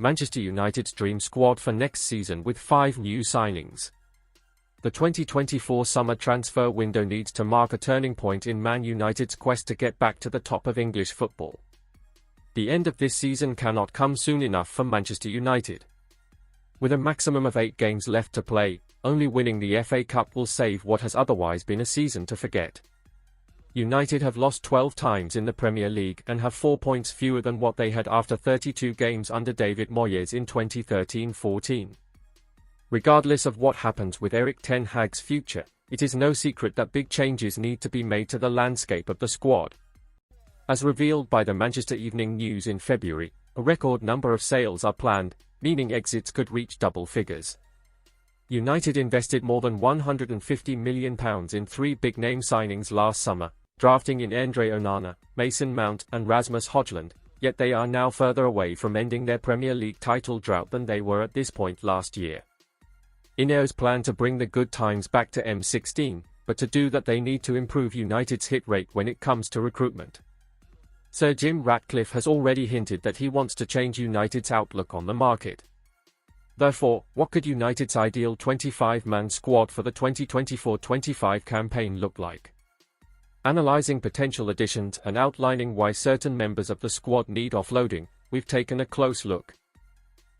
Manchester United's dream squad for next season with 5 new signings. The 2024 summer transfer window needs to mark a turning point in Man United's quest to get back to the top of English football. The end of this season cannot come soon enough for Manchester United. With a maximum of 8 games left to play, only winning the FA Cup will save what has otherwise been a season to forget. United have lost 12 times in the Premier League and have 4 points fewer than what they had after 32 games under David Moyes in 2013-14. Regardless of what happens with Erik Ten Hag's future, it is no secret that big changes need to be made to the landscape of the squad. As revealed by the Manchester Evening News in February, a record number of sales are planned, meaning exits could reach double figures. United invested more than £150 million in 3 big-name signings last summer, drafting in Andre Onana, Mason Mount and Rasmus Højlund, yet they are now further away from ending their Premier League title drought than they were at this point last year. Ineos plan to bring the good times back to M16, but to do that they need to improve United's hit rate when it comes to recruitment. Sir Jim Ratcliffe has already hinted that he wants to change United's outlook on the market. Therefore, what could United's ideal 25-man squad for the 2024-25 campaign look like? Analysing potential additions and outlining why certain members of the squad need offloading, we've taken a close look.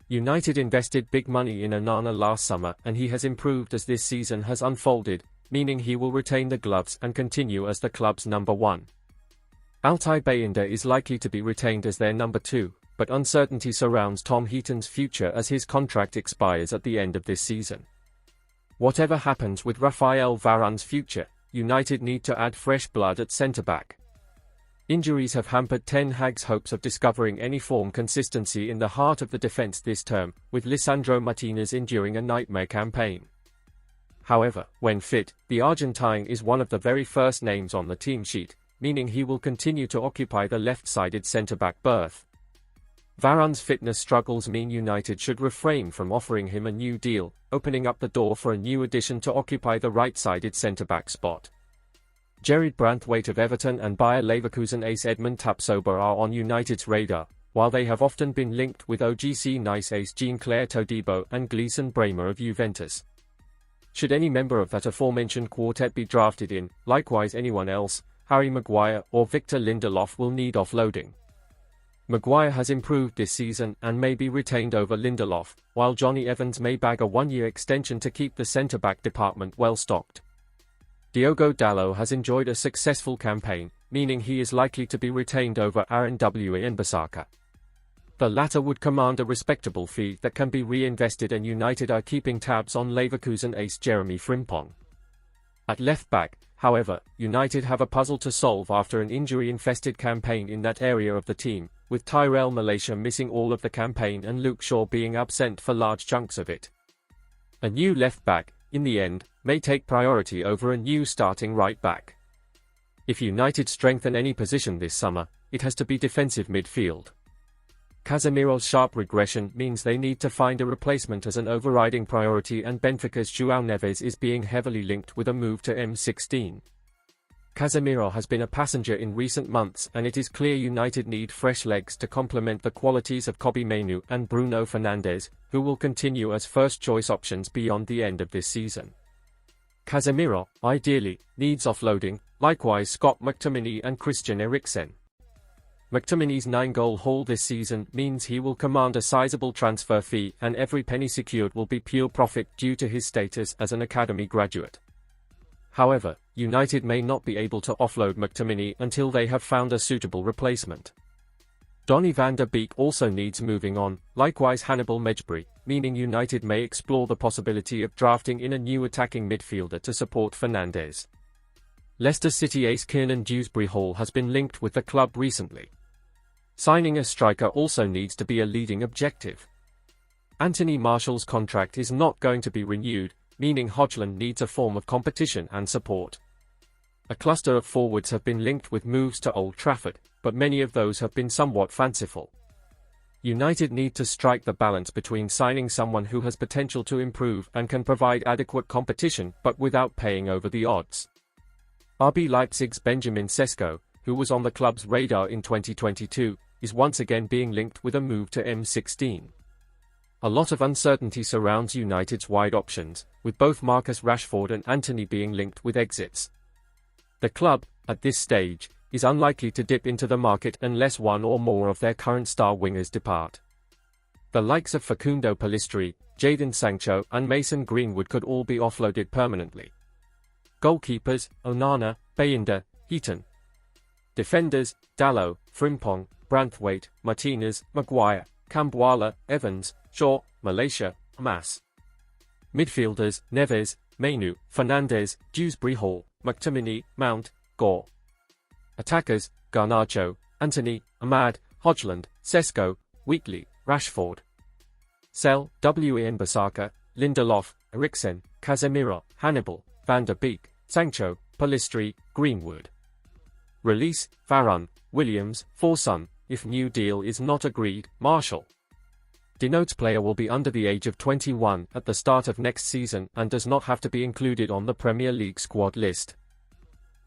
United invested big money in Onana last summer and he has improved as this season has unfolded, meaning he will retain the gloves and continue as the club's number 1. Altay Bayındır is likely to be retained as their number 2, but uncertainty surrounds Tom Heaton's future as his contract expires at the end of this season. Whatever happens with Raphael Varane's future, United need to add fresh blood at centre-back. Injuries have hampered Ten Hag's hopes of discovering any form consistency in the heart of the defence this term, with Lisandro Martinez enduring a nightmare campaign. However, when fit, the Argentine is one of the very first names on the team sheet, meaning he will continue to occupy the left-sided centre-back berth. Varane's fitness struggles mean United should refrain from offering him a new deal, opening up the door for a new addition to occupy the right-sided centre-back spot. Gerard Brandtwaite of Everton and Bayer Leverkusen ace Edmund Tapsoba are on United's radar, while they have often been linked with OGC Nice ace Jean-Claire Todibo and Gleison Bremer of Juventus. Should any member of that aforementioned quartet be drafted in, likewise anyone else, Harry Maguire or Victor Lindelof will need offloading. Maguire has improved this season and may be retained over Lindelof, while Johnny Evans may bag a 1-year extension to keep the centre-back department well stocked. Diogo Dalot has enjoyed a successful campaign, meaning he is likely to be retained over Aaron Wan-Bissaka. The latter would command a respectable fee that can be reinvested, and United are keeping tabs on Leverkusen ace Jeremy Frimpong. At left-back, however, United have a puzzle to solve after an injury-infested campaign in that area of the team, with Tyrell Malacia missing all of the campaign and Luke Shaw being absent for large chunks of it. A new left-back, in the end, may take priority over a new starting right-back. If United strengthen any position this summer, it has to be defensive midfield. Casemiro's sharp regression means they need to find a replacement as an overriding priority, and Benfica's João Neves is being heavily linked with a move to M16. Casemiro has been a passenger in recent months, and it is clear United need fresh legs to complement the qualities of Kobbie Mainoo and Bruno Fernandes, who will continue as first-choice options beyond the end of this season. Casemiro, ideally, needs offloading, likewise Scott McTominay and Christian Eriksen. McTominay's 9-goal haul this season means he will command a sizable transfer fee, and every penny secured will be pure profit due to his status as an academy graduate. However, United may not be able to offload McTominay until they have found a suitable replacement. Donny van der Beek also needs moving on, likewise Hannibal Mejbri, meaning United may explore the possibility of drafting in a new attacking midfielder to support Fernandes. Leicester City ace Kiernan Dewsbury-Hall has been linked with the club recently. Signing a striker also needs to be a leading objective. Anthony Martial's contract is not going to be renewed, meaning Højlund needs a form of competition and support. A cluster of forwards have been linked with moves to Old Trafford, but many of those have been somewhat fanciful. United need to strike the balance between signing someone who has potential to improve and can provide adequate competition but without paying over the odds. RB Leipzig's Benjamin Sesko, who was on the club's radar in 2022, is once again being linked with a move to M16. A lot of uncertainty surrounds United's wide options, with both Marcus Rashford and Antony being linked with exits. The club, at this stage, is unlikely to dip into the market unless one or more of their current star wingers depart. The likes of Facundo Pellistri, Jadon Sancho and Mason Greenwood could all be offloaded permanently. Goalkeepers, Onana, Bayindir, Heaton. Defenders, Dalot, Frimpong, Branthwaite, Martinez, Maguire, Kambwala, Evans, Shaw, Malaysia, Mas. Midfielders, Neves, Mainu, Fernandes, Dewsbury Hall, McTominay, Mount, Gore. Attackers, Garnacho, Antony, Ahmad, Hodgland, Sesko, Wheatley, Rashford. Sell, Wan-Bissaka, Lindelof, Eriksen, Casemiro, Hannibal, Van der Beek, Sancho, Pellistri, Greenwood. Release, Varane, Williams, Forson, if new deal is not agreed, Marshall. Denotes player will be under the age of 21 at the start of next season and does not have to be included on the Premier League squad list.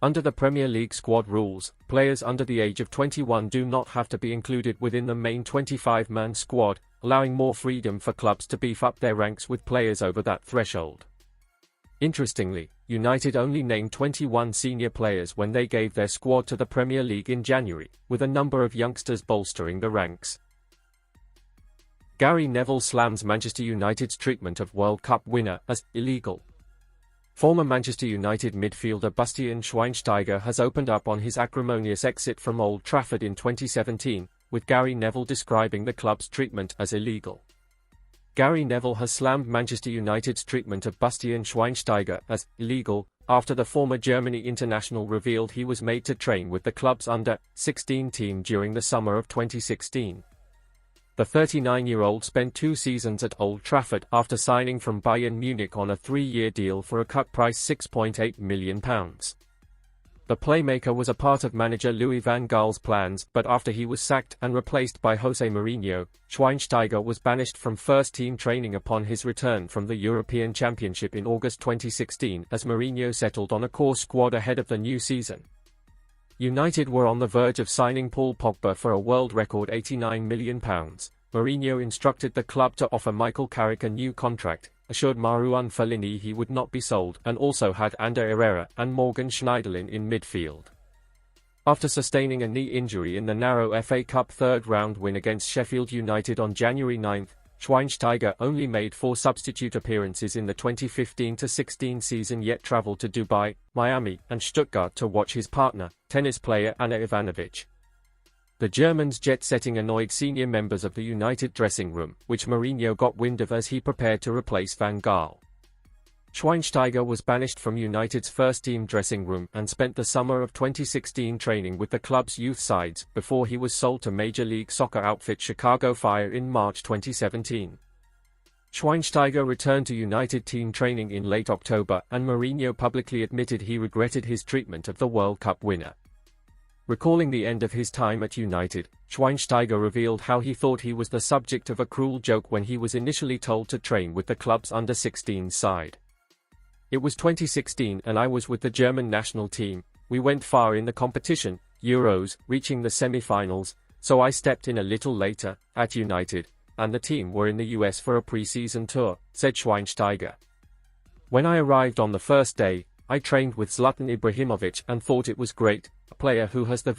Under the Premier League squad rules, players under the age of 21 do not have to be included within the main 25-man squad, allowing more freedom for clubs to beef up their ranks with players over that threshold. Interestingly, United only named 21 senior players when they gave their squad to the Premier League in January, with a number of youngsters bolstering the ranks. Gary Neville slams Manchester United's treatment of World Cup winner as illegal. Former Manchester United midfielder Bastian Schweinsteiger has opened up on his acrimonious exit from Old Trafford in 2017, with Gary Neville describing the club's treatment as illegal. Gary Neville has slammed Manchester United's treatment of Bastian Schweinsteiger as illegal, after the former Germany international revealed he was made to train with the club's under-16 team during the summer of 2016. The 39-year-old spent 2 seasons at Old Trafford after signing from Bayern Munich on a 3-year deal for a cut price £6.8 million. The playmaker was a part of manager Louis van Gaal's plans, but after he was sacked and replaced by Jose Mourinho, Schweinsteiger was banished from first-team training upon his return from the European Championship in August 2016 as Mourinho settled on a core squad ahead of the new season. United were on the verge of signing Paul Pogba for a world record £89 million. Mourinho instructed the club to offer Michael Carrick a new contract, assured Marouane Fellaini he would not be sold, and also had Ander Herrera and Morgan Schneiderlin in midfield. After sustaining a knee injury in the narrow FA Cup third-round win against Sheffield United on January 9, Schweinsteiger only made 4 substitute appearances in the 2015-16 season, yet travelled to Dubai, Miami, and Stuttgart to watch his partner, tennis player Ana Ivanovic. The German's jet-setting annoyed senior members of the United dressing room, which Mourinho got wind of as he prepared to replace Van Gaal. Schweinsteiger was banished from United's first-team dressing room and spent the summer of 2016 training with the club's youth sides before he was sold to Major League Soccer outfit Chicago Fire in March 2017. Schweinsteiger returned to United team training in late October, and Mourinho publicly admitted he regretted his treatment of the World Cup winner. Recalling the end of his time at United, Schweinsteiger revealed how he thought he was the subject of a cruel joke when he was initially told to train with the club's under-16 side. It was 2016 and I was with the German national team. We went far in the competition, Euros, reaching the semi-finals, so I stepped in a little later, at United, and the team were in the US for a pre-season tour, said Schweinsteiger. When I arrived on the first day, I trained with Zlatan Ibrahimovic and thought it was great, a player who has the